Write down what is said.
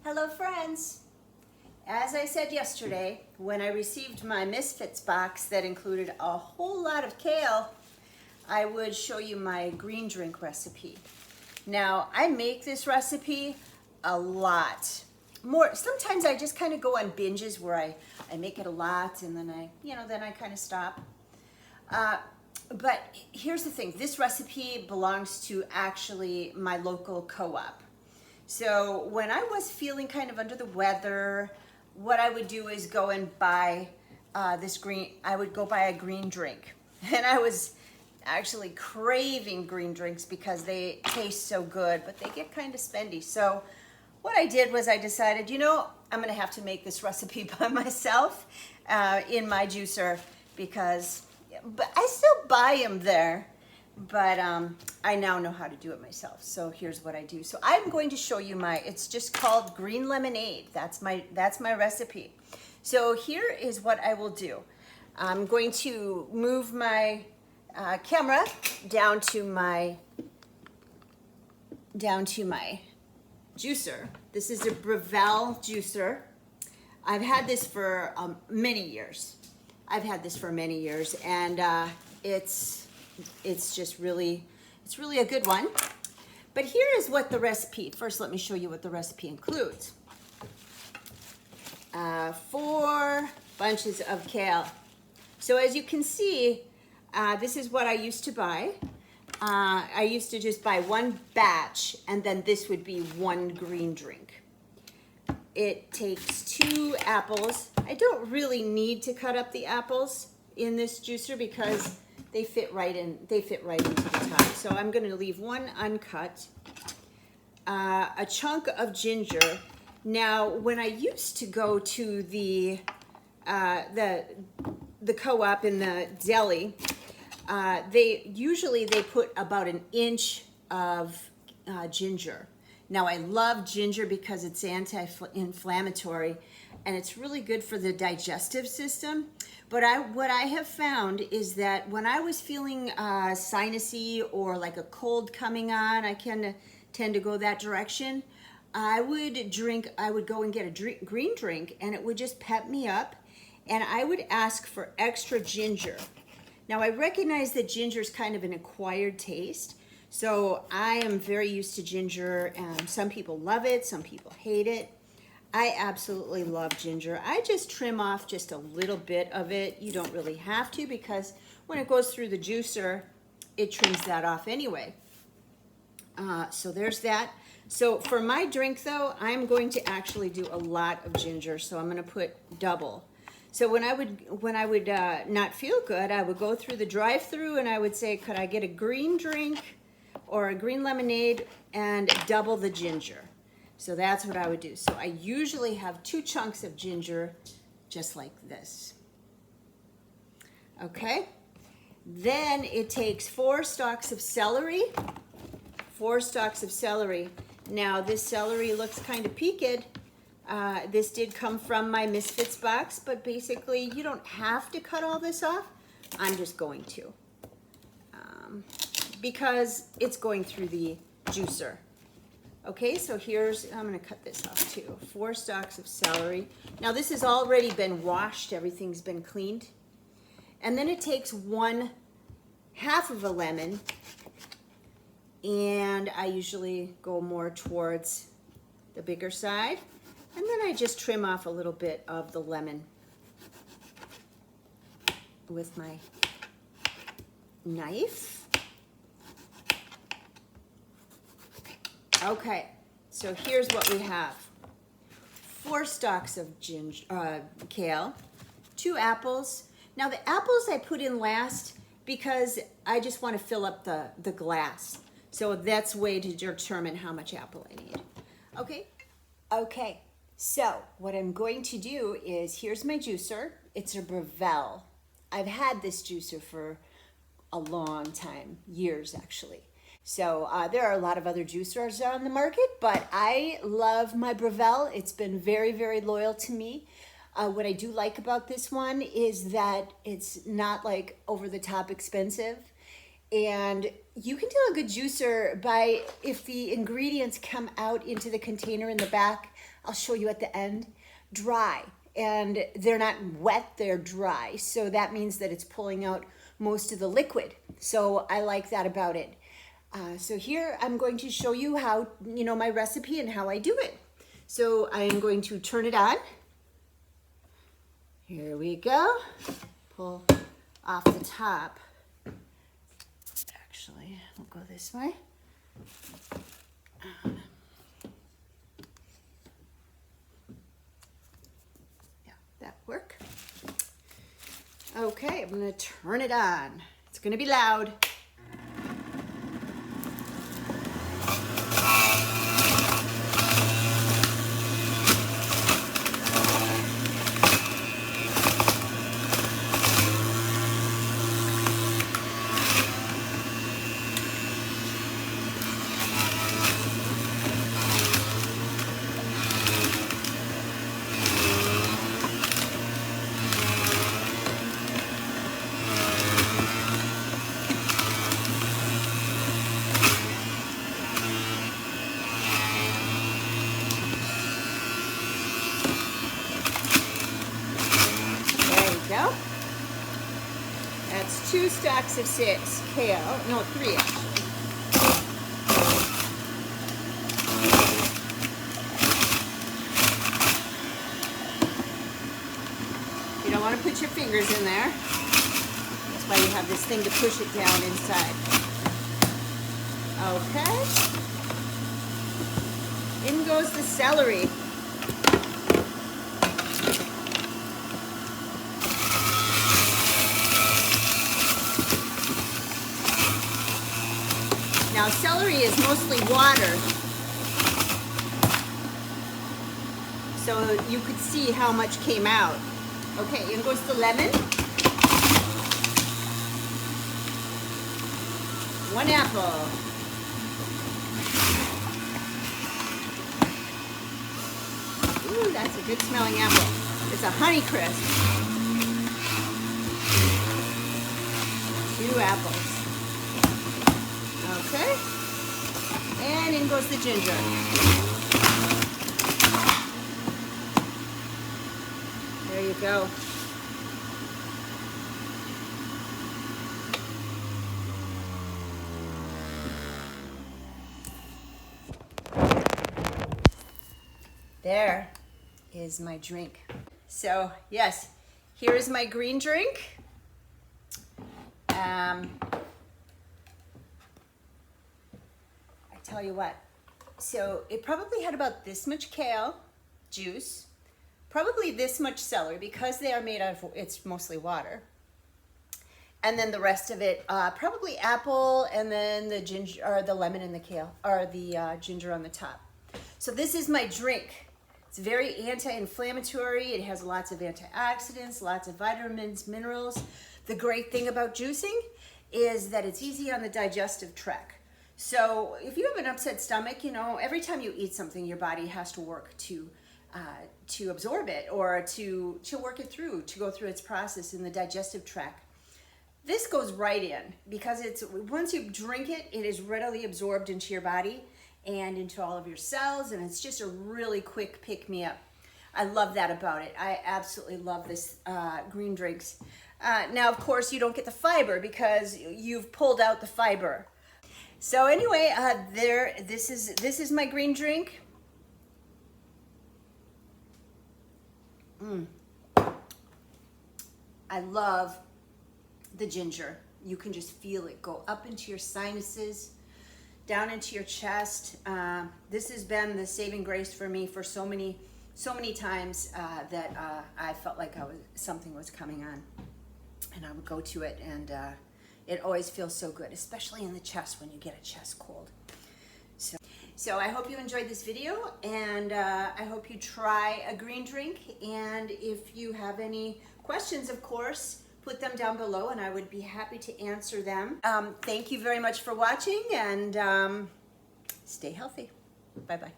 Hello friends! As I said yesterday, when I received my Misfits box that included a whole lot of kale, I would show you my green drink recipe. Now, I make this recipe a lot. Sometimes I just kind of go on binges where I make it a lot and then I kind of stop. But here's the thing, this recipe belongs to actually my local co-op. So when I was feeling kind of under the weather, what I would do is go and buy I would go buy a green drink. And I was actually craving green drinks because they taste so good, but they get kind of spendy. So what I did was I decided, I'm gonna have to make this recipe by myself in my juicer but I still buy them there. But I now know how to do it myself. So here's what I do. So I'm going to show you it's just called green lemonade. That's my recipe. So here is what I will do. I'm going to move my camera down to my juicer. This is a Breville juicer. I've had this for many years. And it's really a good one. But here is what the recipe, first let me show you what the recipe includes. 4 bunches of kale. So as you can see, this is what I used to buy. I used to just buy one batch and then this would be one green drink. It takes 2 apples. I don't really need to cut up the apples in this juicer because they fit right into the top. So I'm going to leave one uncut. A chunk of ginger. Now, when I used to go to the co-op in the deli, they put about an inch of ginger. Now, I love ginger because it's anti-inflammatory and it's really good for the digestive system. But what I have found is that when I was feeling sinusy or like a cold coming on, I tend to go that direction. I would go and get a green drink and it would just pep me up, and I would ask for extra ginger. Now I recognize that ginger is kind of an acquired taste, so I am very used to ginger, and some people love it, some people hate it. I absolutely love ginger. I just trim off just a little bit of it. You don't really have to because when it goes through the juicer, it trims that off anyway. So there's that. So for my drink though, I'm going to actually do a lot of ginger. So I'm gonna put double. So when I would not feel good, I would go through the drive-through and I would say, could I get a green drink or a green lemonade and double the ginger? So that's what I would do. So I usually have 2 chunks of ginger, just like this. Okay. Then it takes 4 stalks of celery. 4 stalks of celery. Now this celery looks kind of peaked. This did come from my Misfits box, but basically you don't have to cut all this off. I'm just going to. Because it's going through the juicer. Okay, so I'm going to cut this off too. 4 stalks of celery. Now this has already been washed. Everything's been cleaned. And then it takes 1/2 of a lemon. And I usually go more towards the bigger side. And then I just trim off a little bit of the lemon with my knife. Okay, so here's what we have. 4 stalks of kale, 2 apples. Now the apples I put in last because I just want to fill up the glass. So that's a way to determine how much apple I need. Okay, so what I'm going to do is, here's my juicer. It's a Breville. I've had this juicer for a long time, years actually. So there are a lot of other juicers on the market, but I love my Breville. It's been very, very loyal to me. What I do like about this one is that it's not like over the top expensive. And you can tell a good juicer by if the ingredients come out into the container in the back. I'll show you at the end. Dry, and they're not wet, they're dry. So that means that it's pulling out most of the liquid. So I like that about it. So here I'm going to show you how, my recipe and how I do it. So I am going to turn it on. Here we go. Pull off the top. Actually, we'll go this way. Yeah, that work. Okay, I'm gonna turn it on. It's gonna be loud. Go. That's 2 stalks of 6 kale. No, 3 actually. You don't want to put your fingers in there. That's why you have this thing to push it down inside. Okay. In goes the celery. Now, celery is mostly water, so you could see how much came out. Okay, in goes the lemon. 1 apple. Ooh, that's a good smelling apple. It's a Honeycrisp. 2 apples. Okay, and in goes the ginger. There you go. There is my drink. So yes, here is my green drink. Tell you what, so it probably had about this much kale juice, probably this much celery because they are made out of, it's mostly water, and then the rest of it probably apple, and then the ginger or the lemon and the kale or the ginger on the top. So this is my drink. It's very anti-inflammatory. It has lots of antioxidants, lots of vitamins, minerals. The great thing about juicing is that it's easy on the digestive tract. So if you have an upset stomach, every time you eat something, your body has to work to absorb it or to work it through, to go through its process in the digestive tract. This goes right in because once you drink it, it is readily absorbed into your body and into all of your cells, and it's just a really quick pick-me-up. I love that about it. I absolutely love this green drinks. Now, of course, you don't get the fiber because you've pulled out the fiber. So anyway, this is my green drink. I love the ginger. You can just feel it go up into your sinuses, down into your chest. This has been the saving grace for me for so many times that I felt like something was coming on, and I would go to it, and it always feels so good, especially in the chest when you get a chest cold. So I hope you enjoyed this video, and I hope you try a green drink. And if you have any questions, of course, put them down below, and I would be happy to answer them. Thank you very much for watching, and stay healthy. Bye-bye.